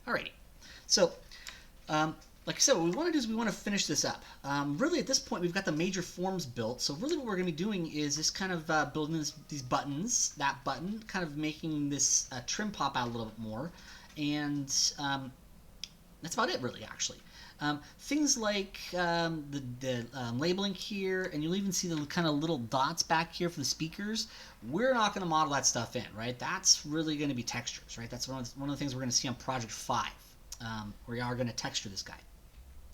Alrighty. So, like I said, what we want to do is we want to finish this up. Really, at this point, we've got the major forms built. So really what we're going to be doing is just kind of building these buttons, that button, kind of making this trim pop out a little bit more. And that's about it, really, actually. Things like the labeling here, and you'll even see the kind of little dots back here for the speakers. We're not going to model that stuff in, right? That's really going to be textures, right? That's one of the things we're going to see on Project 5. We are going to texture this guy.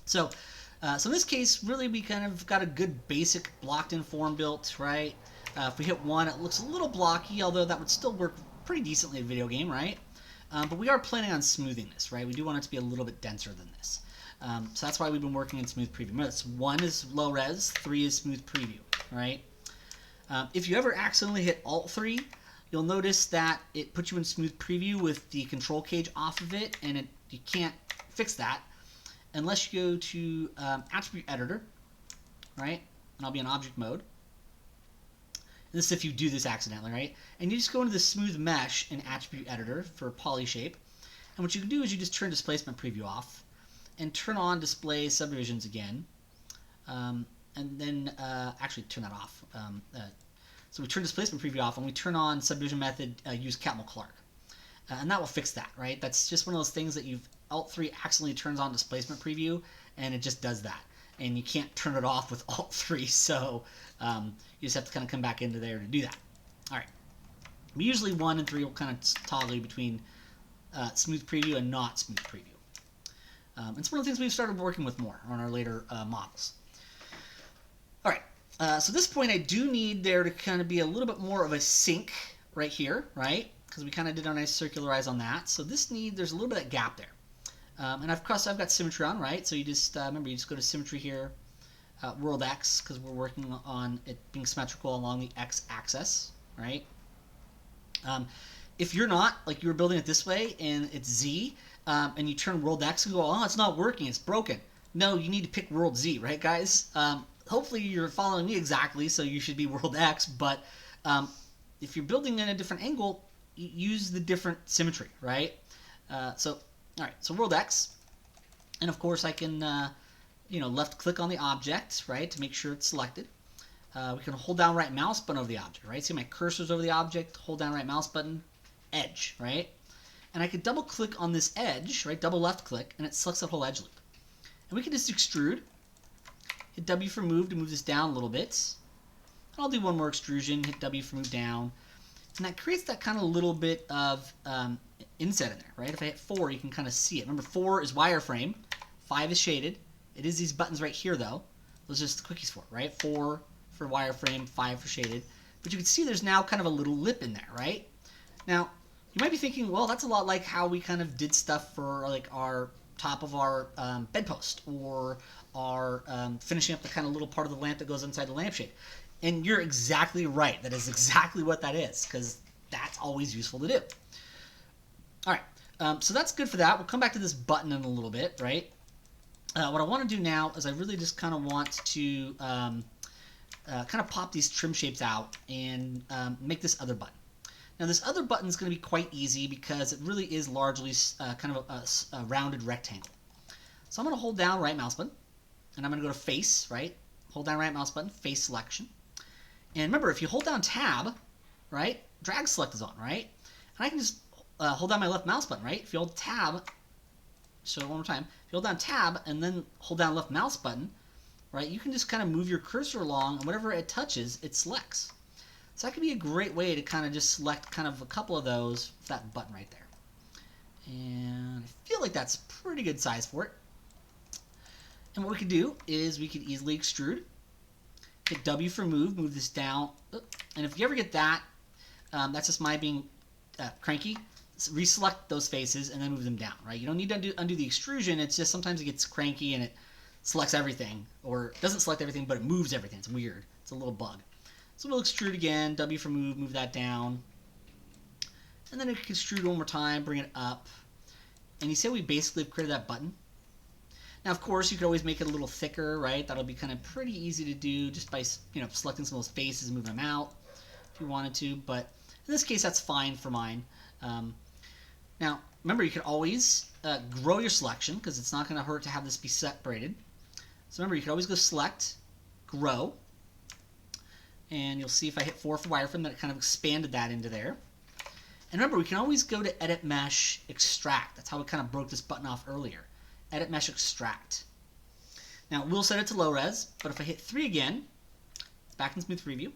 So in this case, really we kind of got a good basic blocked-in form built, right? If we hit 1, it looks a little blocky, although that would still work pretty decently in a video game, right? But we are planning on smoothing this, right? We do want it to be a little bit denser than this. So that's why we've been working in smooth preview. Remember, 1 is low res, 3 is smooth preview, right? If you ever accidentally hit Alt 3, you'll notice that it puts you in smooth preview with the control cage off of it, and you can't fix that unless you go to Attribute Editor, right? And I'll be in Object Mode. This is if you do this accidentally, right? And you just go into the Smooth Mesh in Attribute Editor for Poly Shape. And what you can do is you just turn Displacement Preview off and turn on Display Subdivisions again. And then actually turn that off. So we turn Displacement Preview off and we turn on Subdivision Method, use Catmull Clark. And that will fix that, right? That's just one of those things that Alt 3 accidentally turns on Displacement Preview, and it just does that. And you can't turn it off with Alt 3, so you just have to kind of come back into there to do that. All right. But usually 1 and 3 will kind of toggle between smooth preview and not smooth preview. It's one of the things we've started working with more on our later models. All right. So at this point, I do need there to kind of be a little bit more of a sync right here, right? Because we kind of did our nice circularize on that. So there's a little bit of gap there. And of course, I've got symmetry on, right? So you just, remember, you just go to symmetry here, world X, because we're working on it being symmetrical along the X axis, right? If you're not, like you were building it this way, and it's Z, and you turn world X and go, oh, it's not working, it's broken. No, you need to pick world Z, right, guys? Hopefully you're following me exactly, so you should be world X, but if you're building in a different angle, use the different symmetry, right? All right, so world X, and of course I can, left click on the object, right, to make sure it's selected. We can hold down right mouse button over the object, right? See my cursor's over the object, hold down right mouse button, edge, right? And I could double click on this edge, right, double left click, and it selects that whole edge loop. And we can just extrude, hit W for move to move this down a little bit. And I'll do one more extrusion, hit W for move down. And that creates that kind of little bit of inset in there, right? If I hit 4, you can kind of see it. Remember, 4 is wireframe, 5 is shaded. It is these buttons right here, though. Those are just the quickies for it, right? 4 for wireframe, 5 for shaded. But you can see there's now kind of a little lip in there, right? Now, you might be thinking, well, that's a lot like how we kind of did stuff for like our top of our bedpost, or our finishing up the kind of little part of the lamp that goes inside the lampshade. And you're exactly right. That is exactly what that is, because that's always useful to do. All right, so that's good for that. We'll come back to this button in a little bit, right? What I want to do now is I really just kind of want to kind of pop these trim shapes out and make this other button. Now this other button is going to be quite easy because it really is largely kind of a rounded rectangle. So I'm going to hold down right mouse button, and I'm going to go to face, right? Hold down right mouse button, face selection. And remember, if you hold down tab, right, drag select is on, right? And I can just hold down my left mouse button, right? If you hold tab, so one more time, if you hold down tab and then hold down left mouse button, right, you can just kind of move your cursor along, and whatever it touches, it selects. So that could be a great way to kind of just select kind of a couple of those with that button right there. And I feel like that's a pretty good size for it. And what we could do is we could easily extrude. Hit W for move, move this down. And if you ever get that, that's just my being cranky. Reselect those faces and then move them down, right? You don't need to undo the extrusion. It's just sometimes it gets cranky and it selects everything, or it doesn't select everything, but it moves everything. It's weird. It's a little bug. So we'll extrude again. W for move, move that down. And then we can extrude one more time, bring it up. And you see how we basically have created that button? Now, of course, you could always make it a little thicker, right? That'll be kind of pretty easy to do just by, selecting some of those faces and moving them out if you wanted to. But in this case, that's fine for mine. Now, remember, you can always grow your selection because it's not going to hurt to have this be separated. So remember, you can always go select, grow, and you'll see if I hit 4 for wireframe that it kind of expanded that into there. And remember, we can always go to Edit Mesh, Extract. That's how we kind of broke this button off earlier. Edit Mesh, Extract. Now, we'll set it to low res, but if I hit 3 again, back in Smooth Preview,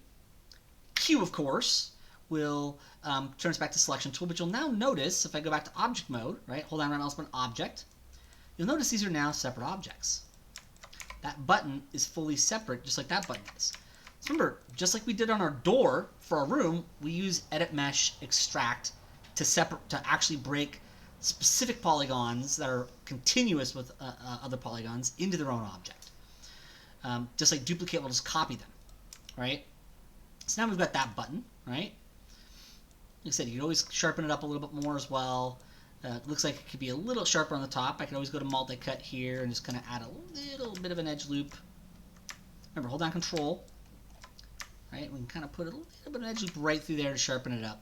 Q, of course, will turn us back to Selection Tool, but you'll now notice, if I go back to Object Mode, right, hold down right mouse button, Object, you'll notice these are now separate objects. That button is fully separate, just like that button is. So remember, just like we did on our door for our room, we use Edit Mesh Extract to actually break specific polygons that are continuous with other polygons into their own object. Just like duplicate, we'll just copy them, right? So now we've got that button, right? Like I said, you can always sharpen it up a little bit more as well. It looks like it could be a little sharper on the top. I can always go to multi-cut here and just kind of add a little bit of an edge loop. Remember, hold down Control. Right? We can kind of put a little bit of an edge loop right through there to sharpen it up.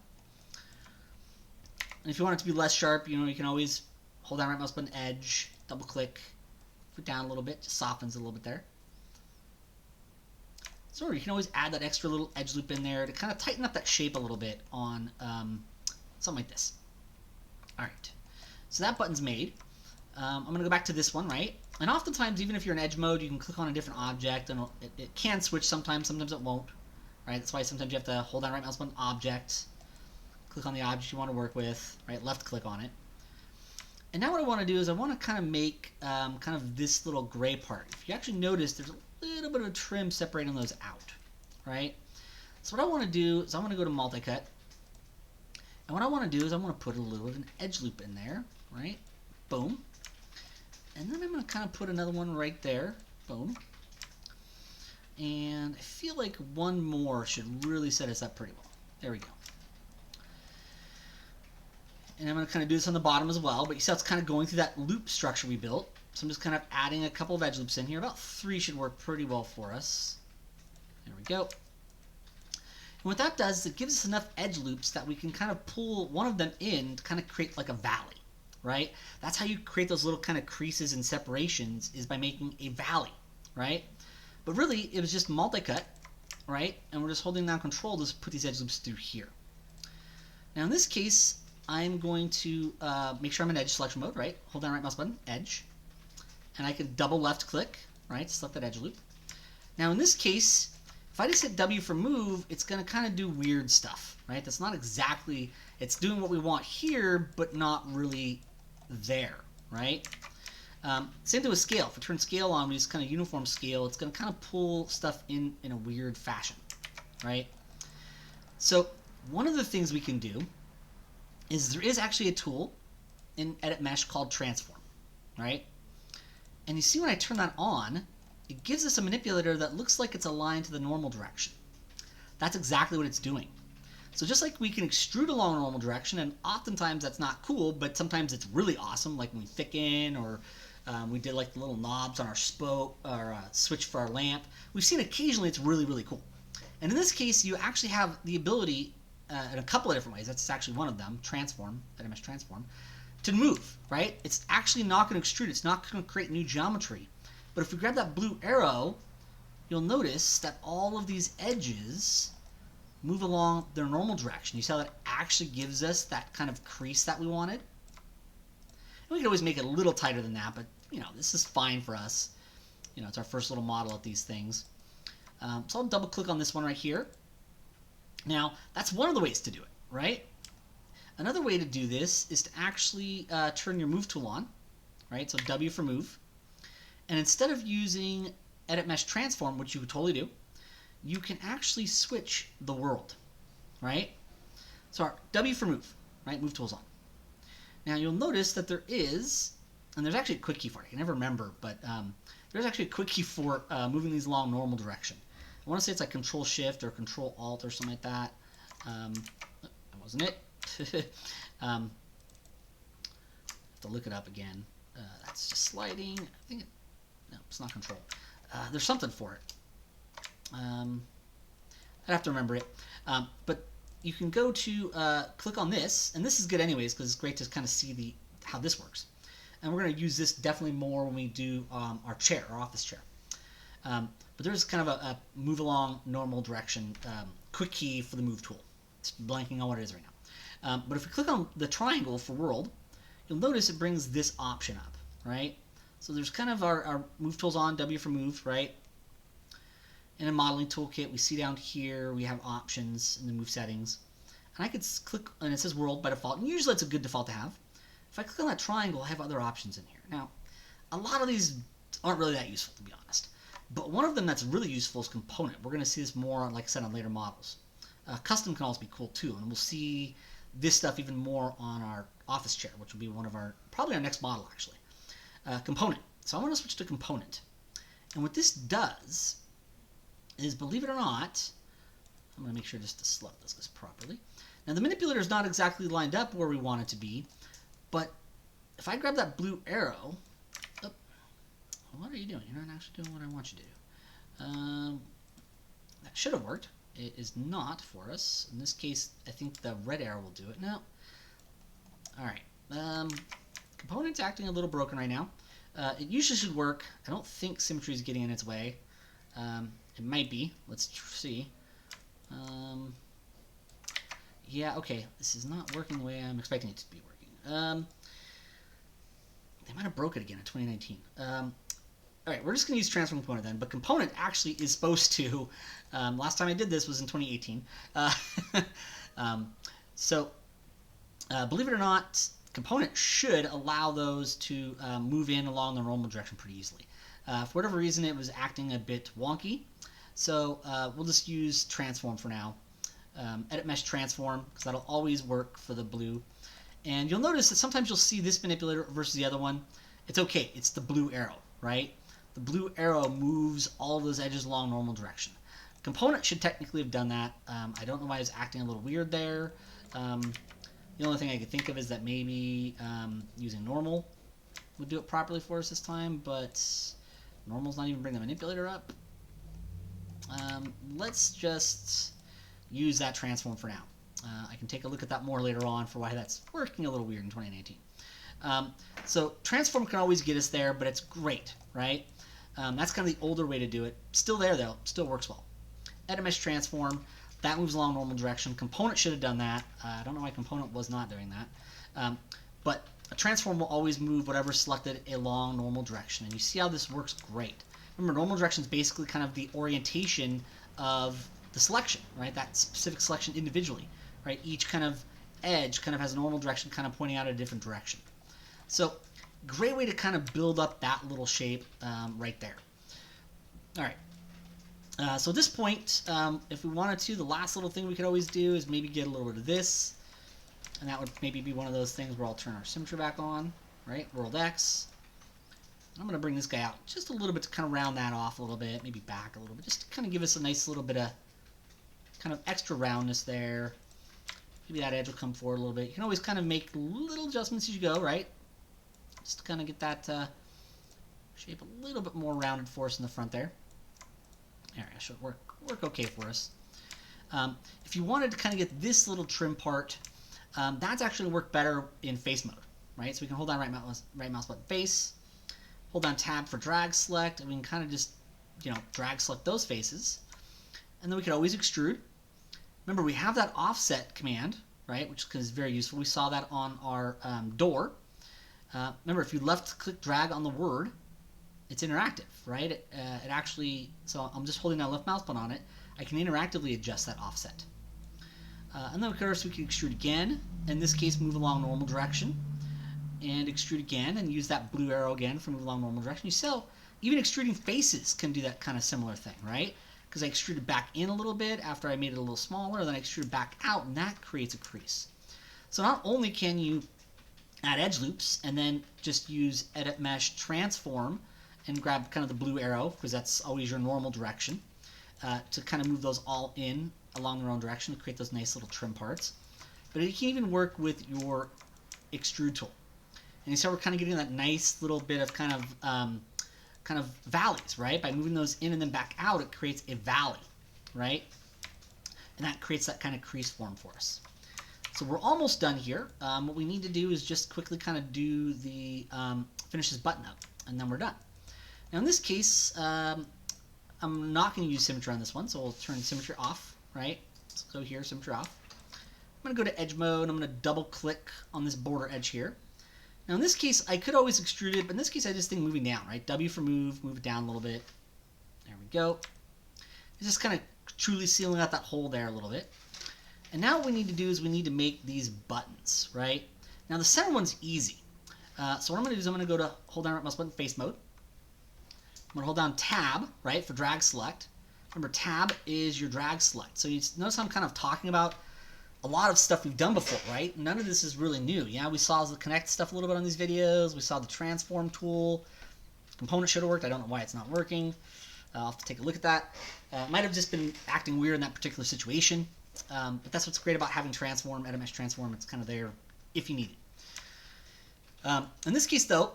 And if you want it to be less sharp, you can always hold down right mouse button, Edge, double click, put down a little bit, just softens it a little bit there. So you can always add that extra little edge loop in there to kind of tighten up that shape a little bit on something like this. All right, so that button's made. I'm going to go back to this one, right? And oftentimes, even if you're in edge mode, you can click on a different object, and it can switch sometimes it won't. Right? That's why sometimes you have to hold down right mouse button, Object, click on the object you want to work with, right? Left click on it. And now what I want to do is I want to kind of make kind of this little gray part. If you actually notice, there's a little bit of a trim separating those out, right? So what I want to do is I want to go to multi-cut. And what I want to do is I want to put a little bit of an edge loop in there, right? Boom. And then I'm going to kind of put another one right there. Boom. And I feel like one more should really set us up pretty well. There we go. And I'm going to kind of do this on the bottom as well, but you see how it's kind of going through that loop structure we built. So I'm just kind of adding a couple of edge loops in here. About 3 should work pretty well for us. There we go. And what that does is it gives us enough edge loops that we can kind of pull one of them in to kind of create like a valley, right? That's how you create those little kind of creases and separations, is by making a valley, right? But really, it was just multi-cut, right? And we're just holding down Control to put these edge loops through here. Now in this case, I'm going to make sure I'm in edge selection mode, right? Hold down right mouse button, Edge. And I can double left click, right? Select that edge loop. Now in this case, if I just hit W for move, it's going to kind of do weird stuff, right? That's not exactly, it's doing what we want here, but not really there, right? Same thing with scale. If we turn scale on, we just kind of uniform scale, it's going to kind of pull stuff in a weird fashion, right? So one of the things we can do is there is actually a tool in Edit Mesh called Transform, right? And you see when I turn that on, it gives us a manipulator that looks like it's aligned to the normal direction. That's exactly what it's doing. So just like we can extrude along a normal direction, and oftentimes that's not cool, but sometimes it's really awesome, like when we thicken, or we did like the little knobs on our switch for our lamp. We've seen occasionally it's really, really cool. And in this case, you actually have the ability, in a couple of different ways, that's actually one of them, Transform, Edit Mesh Transform, to move, right? It's actually not going to extrude, it's not going to create new geometry. But if we grab that blue arrow, you'll notice that all of these edges move along their normal direction. You see how that actually gives us that kind of crease that we wanted? And we can always make it a little tighter than that, but this is fine for us. It's our first little model at these things. So I'll double click on this one right here. Now, that's one of the ways to do it, right? Another way to do this is to actually turn your move tool on, right? So W for move. And instead of using Edit Mesh Transform, which you would totally do, you can actually switch the world, right? So our W for move, right? Move tool's on. Now you'll notice that there is, and there's actually a quick key for it. I can never remember, but there's actually a quick key for moving these along normal direction. I want to say it's like Control Shift or Control Alt or something like that. That wasn't it. Have to look it up again. That's just sliding. I think no, it's not Control. There's something for it. I'd have to remember it. But you can go to click on this, and this is good anyways because it's great to kind of see how this works. And we're going to use this definitely more when we do our chair, our office chair. But there's kind of a move along normal direction quick key for the move tool. It's blanking on what it is right now. But if we click on the triangle for world, you'll notice it brings this option up, right? So there's kind of our move tools on, W for move, right? In a modeling toolkit, we see down here, we have options in the move settings. And I could click, and it says world by default, and usually it's a good default to have. If I click on that triangle, I have other options in here. Now, a lot of these aren't really that useful, to be honest. But one of them that's really useful is component. We're going to see this more, like I said, on later models. Custom can also be cool too, and we'll see this stuff even more on our office chair, which will be one of probably our next model actually. Component. So I want to switch to component. And what this does is, believe it or not, I'm going to make sure just to select this properly. Now the manipulator is not exactly lined up where we want it to be, but if I grab that blue arrow, what are you doing? You're not actually doing what I want you to do. That should have worked. It is not for us. In this case, I think the red arrow will do it. No. Alright. Component's acting a little broken right now. It usually should work. I don't think symmetry is getting in its way. It might be. Let's see. Yeah, okay. This is not working the way I'm expecting it to be working. They might have broke it again in 2019. Alright, we're just going to use transform component then, but component actually is supposed to, last time I did this was in 2018, believe it or not, component should allow those to move in along the normal direction pretty easily. For whatever reason it was acting a bit wonky, so we'll just use transform for now. Edit mesh transform, because that'll always work for the blue. And you'll notice that sometimes you'll see this manipulator versus the other one. It's okay, it's the blue arrow, right? The blue arrow moves all of those edges along normal direction. Component should technically have done that. I don't know why it's acting a little weird there. The only thing I could think of is that maybe using normal would do it properly for us this time, but normal's not even bring the manipulator up. Let's just use that transform for now. I can take a look at that more later on for why that's working a little weird in 2019. So transform can always get us there, but it's great, right? That's kind of the older way to do it. Still there though, still works well. Edit mesh transform, that moves along normal direction. Component should have done that. I don't know why component was not doing that. But a transform will always move whatever's selected along normal direction. And you see how this works great. Remember, normal direction is basically kind of the orientation of the selection, right? That specific selection individually, right? Each kind of edge kind of has a normal direction kind of pointing out a different direction. So great way to kind of build up that little shape right there. All right. So at this point, if we wanted to, the last little thing we could always do is maybe get a little bit of this. And that would maybe be one of those things where I'll turn our symmetry back on, right? World X. I'm going to bring this guy out just a little bit to kind of round that off a little bit, maybe back a little bit, just to kind of give us a nice little bit of kind of extra roundness there. Maybe that edge will come forward a little bit. You can always kind of make little adjustments as you go, right? Just to kind of get that shape a little bit more rounded for us in the front there. There, that should work okay for us. If you wanted to kind of get this little trim part, that's actually work better in face mode, right? So we can hold down right mouse button face, hold down tab for drag select, and we can kind of just, drag select those faces. And then we could always extrude. Remember, we have that offset command, right, which is very useful. We saw that on our door. Remember, if you left click drag on the word, it's interactive, right? It actually, so I'm just holding that left mouse button on it. I can interactively adjust that offset. And then of course we can extrude again. In this case, move along normal direction. And extrude again, and use that blue arrow again for move along normal direction. You see how even extruding faces can do that kind of similar thing, right? Because I extruded back in a little bit after I made it a little smaller, then I extruded back out, and that creates a crease. So not only can you add edge loops and then just use edit mesh transform and grab kind of the blue arrow, because that's always your normal direction, to kind of move those all in along their own direction to create those nice little trim parts. But it can even work with your extrude tool. And you see how we're kind of getting that nice little bit of kind of valleys, right? By moving those in and then back out, it creates a valley, right? and that creates that kind of crease form for us. So we're almost done here. What we need to do is just quickly kind of do the finish this button up, and then we're done. Now in this case, I'm not going to use symmetry on this one, so we'll turn symmetry off, right? Let's go here, symmetry off. I'm going to go to edge mode. I'm going to double click on this border edge here. Now in this case, I could always extrude it, but in this case I just think moving down, right? W for move it down a little bit. There we go. It's just kind of truly sealing out that hole there a little bit. And now what we need to do is we need to make these buttons, right? Now the center one's easy. So what I'm going to do is I'm going to go to hold down right mouse button, face mode. I'm going to hold down tab, right, for drag select. Remember, tab is your drag select. So you notice I'm kind of talking about a lot of stuff we've done before, right? None of this is really new. Yeah, we saw the connect stuff a little bit on these videos. We saw the transform tool. Component should have worked. I don't know why it's not working. I'll have to take a look at that. It might have just been acting weird in that particular situation. But that's what's great about having transform, edit mesh transform. It's kind of there if you need it. In this case, though,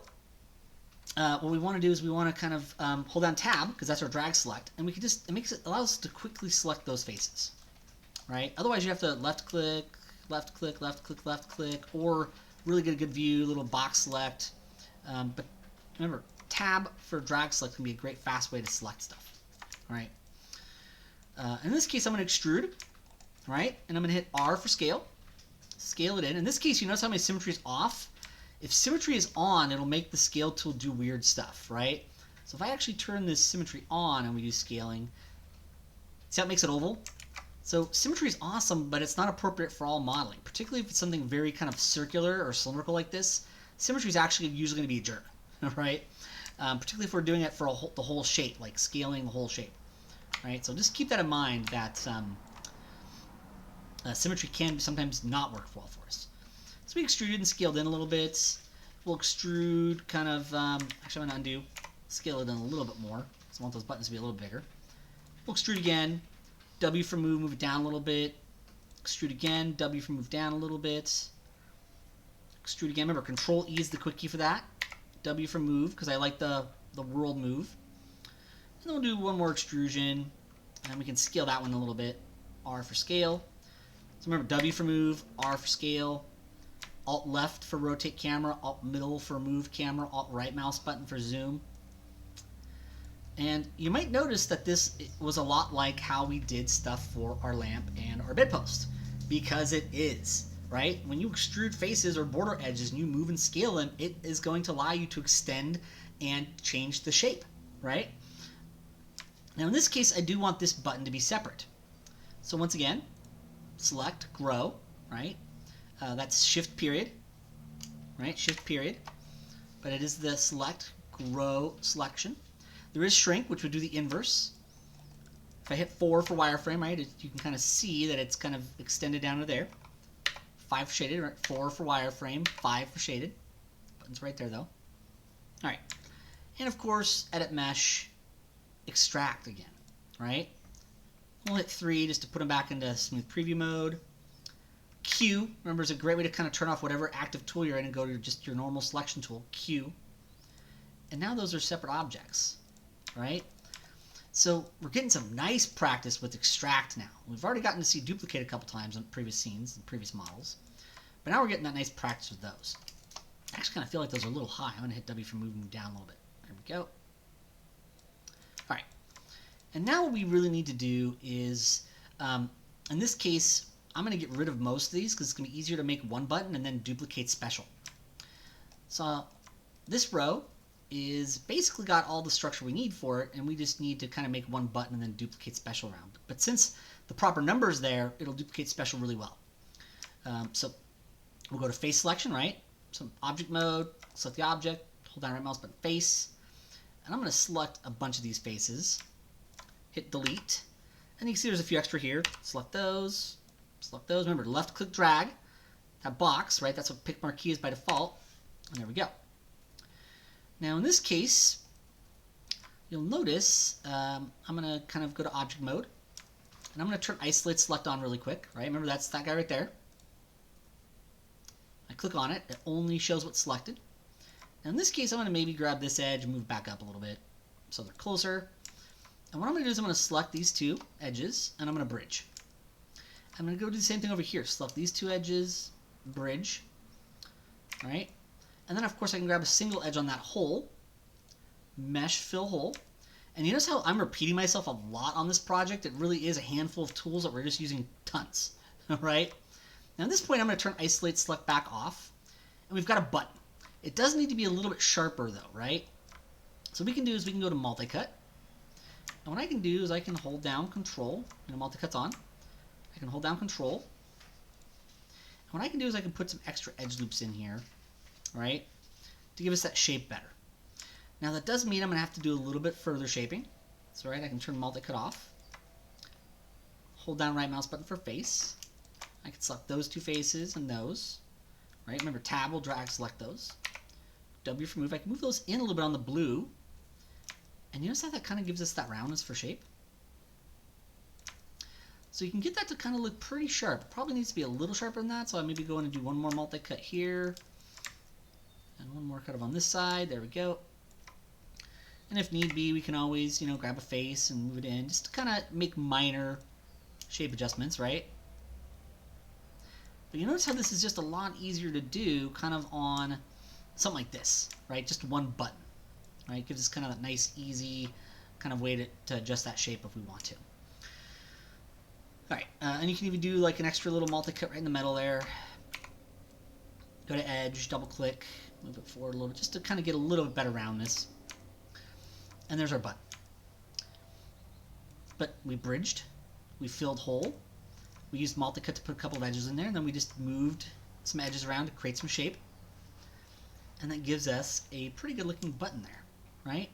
what we want to do is we want to kind of hold down tab, because that's our drag select, and we can just, it allows us to quickly select those faces, right? Otherwise you have to left click, left click, left click, left click, or really get a good view, little box select. But remember, tab for drag select can be a great fast way to select stuff, right? In this case I'm going to extrude, right? And I'm going to hit R for scale, scale it in. In this case, you notice how my symmetry is off? If symmetry is on, it'll make the scale tool do weird stuff, right? So if I actually turn this symmetry on and we do scaling, see how it makes it oval? So symmetry is awesome, but it's not appropriate for all modeling, particularly if it's something very kind of circular or cylindrical like this. Symmetry is actually usually going to be a jerk, right? Particularly if we're doing it for the whole shape, like scaling the whole shape, right? So just keep that in mind that symmetry can sometimes not work well for us. So we extruded and scaled in a little bit. We'll extrude kind of, actually I'm going to undo, scale it in a little bit more, because I want those buttons to be a little bigger. We'll extrude again, W for move it down a little bit. Extrude again, W for move down a little bit. Extrude again, remember Control E is the quick key for that. W for move, because I like the world move. And then we'll do one more extrusion, and we can scale that one a little bit. R for scale. So remember, W for move, R for scale. Alt left for rotate camera, Alt middle for move camera, Alt right mouse button for zoom. And you might notice that this was a lot like how we did stuff for our lamp and our bedpost, because it is, right? When you extrude faces or border edges and you move and scale them, it is going to allow you to extend and change the shape, right? Now in this case, I do want this button to be separate. So once again, select, grow, right? That's shift period, right? Shift period. But it is the select, grow selection. There is shrink, which would do the inverse. If I hit 4 for wireframe, right, you can kind of see that it's kind of extended down to there. 5 for shaded, right? 4 for wireframe, 5 for shaded. Button's right there, though. All right. And of course, edit mesh, extract again, right? We'll hit 3 just to put them back into smooth preview mode. Q, remember, is a great way to kind of turn off whatever active tool you're in and go to just your normal selection tool, Q. And now those are separate objects, right? So we're getting some nice practice with extract now. We've already gotten to see duplicate a couple times on previous scenes and previous models, but now we're getting that nice practice with those. I actually kind of feel like those are a little high. I'm going to hit W for moving them down a little bit. There we go. All right. And now what we really need to do is, in this case, I'm going to get rid of most of these because it's going to be easier to make one button and then duplicate special. So this row is basically got all the structure we need for it, and we just need to kind of make one button and then duplicate special around. But since the proper number is there, it'll duplicate special really well. So we'll go to face selection, right? So object mode, select the object, hold down right mouse button, face, and I'm going to select a bunch of these faces, hit delete, and you can see there's a few extra here. Select those. Remember, left click drag, that box, right? That's what pick marquee is by default. And there we go. Now in this case, you'll notice I'm going to kind of go to object mode, and I'm going to turn isolate select on really quick, right? Remember, that's that guy right there. I click on it, it only shows what's selected. Now in this case, I'm going to maybe grab this edge and move back up a little bit so they're closer. And what I'm going to do is I'm going to select these two edges, and I'm going to bridge. I'm going to go do the same thing over here. Select these two edges, bridge, right? And then, of course, I can grab a single edge on that hole, mesh fill hole. And you notice how I'm repeating myself a lot on this project? It really is a handful of tools that we're just using tons, right? Now, at this point, I'm going to turn Isolate Select back off, and we've got a button. It does need to be a little bit sharper, though, right? So what we can do is we can go to Multi-Cut. And what I can do is I can hold down Control. Multi-Cut's on. I can hold down Control. And what I can do is I can put some extra edge loops in here, right, to give us that shape better. Now that does mean I'm going to have to do a little bit further shaping. So right, I can turn Multi-Cut off. Hold down right mouse button for face. I can select those two faces and those. Right, remember Tab will drag select those. W for move. I can move those in a little bit on the blue. And you notice how that kind of gives us that roundness for shape? So you can get that to kind of look pretty sharp. It probably needs to be a little sharper than that, so I maybe go in and do one more multi-cut here. And one more cut on this side. There we go. And if need be, we can always, grab a face and move it in, just to kind of make minor shape adjustments, right? But you notice how this is just a lot easier to do kind of on something like this, right? Just one button, right? It gives us kind of a nice, easy kind of way to adjust that shape if we want to. All right, and you can even do like an extra little multi-cut right in the middle there. Go to edge, double click, move it forward a little bit, just to kind of get a little bit better roundness. And there's our button. But we bridged, we filled hole, we used multi-cut to put a couple of edges in there, and then we just moved some edges around to create some shape. And that gives us a pretty good looking button there, right?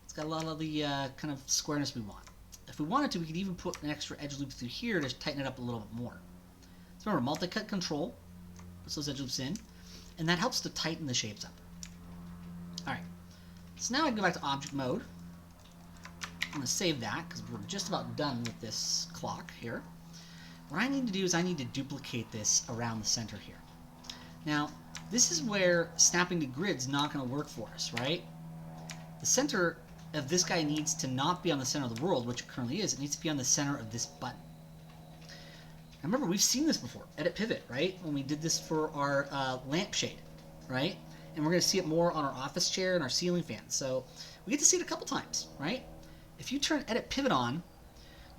It's got a lot of the kind of squareness we want. If we wanted to, we could even put an extra edge loop through here to tighten it up a little bit more. So remember, multi-cut control, puts those edge loops in, and that helps to tighten the shapes up. All right, so now I can go back to object mode. I'm going to save that because we're just about done with this clock here. What I need to do is I need to duplicate this around the center here. Now, this is where snapping to grid's not going to work for us, right? The center of this guy needs to not be on the center of the world, which it currently is. It needs to be on the center of this button. Now remember, we've seen this before. Edit pivot, right? When we did this for our lampshade, right? And we're going to see it more on our office chair and our ceiling fan. So we get to see it a couple times, right? If you turn edit pivot on,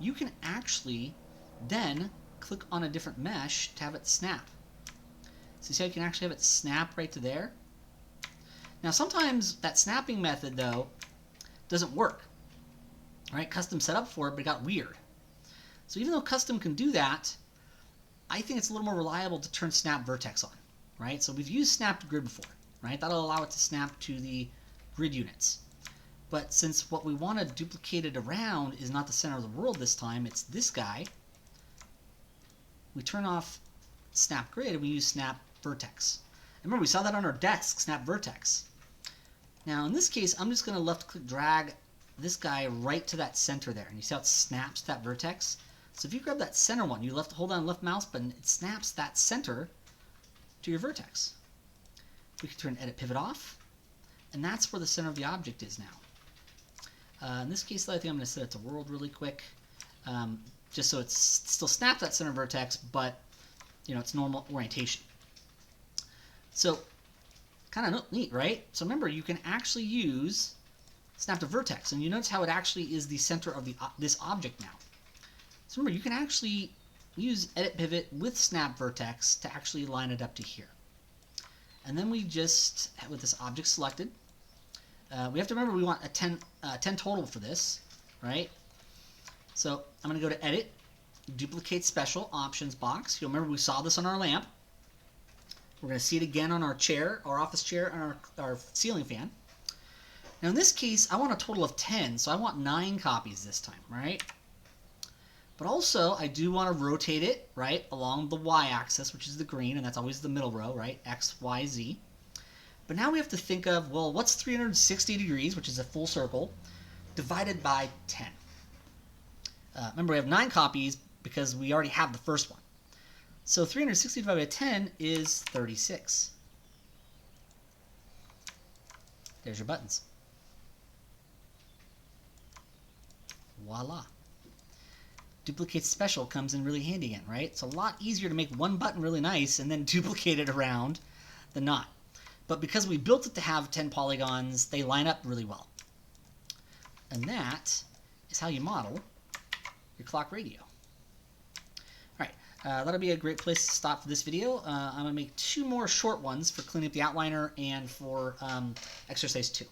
you can actually then click on a different mesh to have it snap. So you see how you can actually have it snap right to there? Now sometimes that snapping method, though, doesn't work, right? Custom set up for it, but it got weird. So even though custom can do that, I think it's a little more reliable to turn snap vertex on, right? So we've used snap to grid before, right? That'll allow it to snap to the grid units. But since what we want to duplicate it around is not the center of the world this time, it's this guy, we turn off snap grid and we use snap vertex. And remember, we saw that on our desk, snap vertex. Now in this case, I'm just going to left click drag this guy right to that center there. And you see how it snaps that vertex? So if you grab that center one, you hold down left mouse button, it snaps that center to your vertex. We can turn edit pivot off, and that's where the center of the object is now. In this case, I think I'm going to set it to world really quick, just so it's still snaps that center vertex, but it's normal orientation. So kind of neat, right? So remember, you can actually use snap to vertex, and you notice how it actually is the center of this object now. So remember, you can actually use edit pivot with snap vertex to actually line it up to here. And then we just, with this object selected, we have to remember we want a 10 total for this, right? So I'm going to go to edit, duplicate special options box. You'll remember we saw this on our lamp. We're going to see it again on our chair, our office chair, and our ceiling fan. Now in this case, I want a total of 10, so I want 9 copies this time, right? But also, I do want to rotate it, right, along the y-axis, which is the green, and that's always the middle row, right, x, y, z. But now we have to think of, well, what's 360 degrees, which is a full circle, divided by 10? Remember, we have 9 copies because we already have the first one. So 360 divided by 10 is 36. There's your buttons. Voila. duplicate special comes in really handy again, right? It's a lot easier to make one button really nice and then duplicate it around than not. But because we built it to have 10 polygons, they line up really well. And that is how you model your clock radio. All right, that'll be a great place to stop for this video. I'm going to make 2 more short ones for cleaning up the outliner and for exercise 2.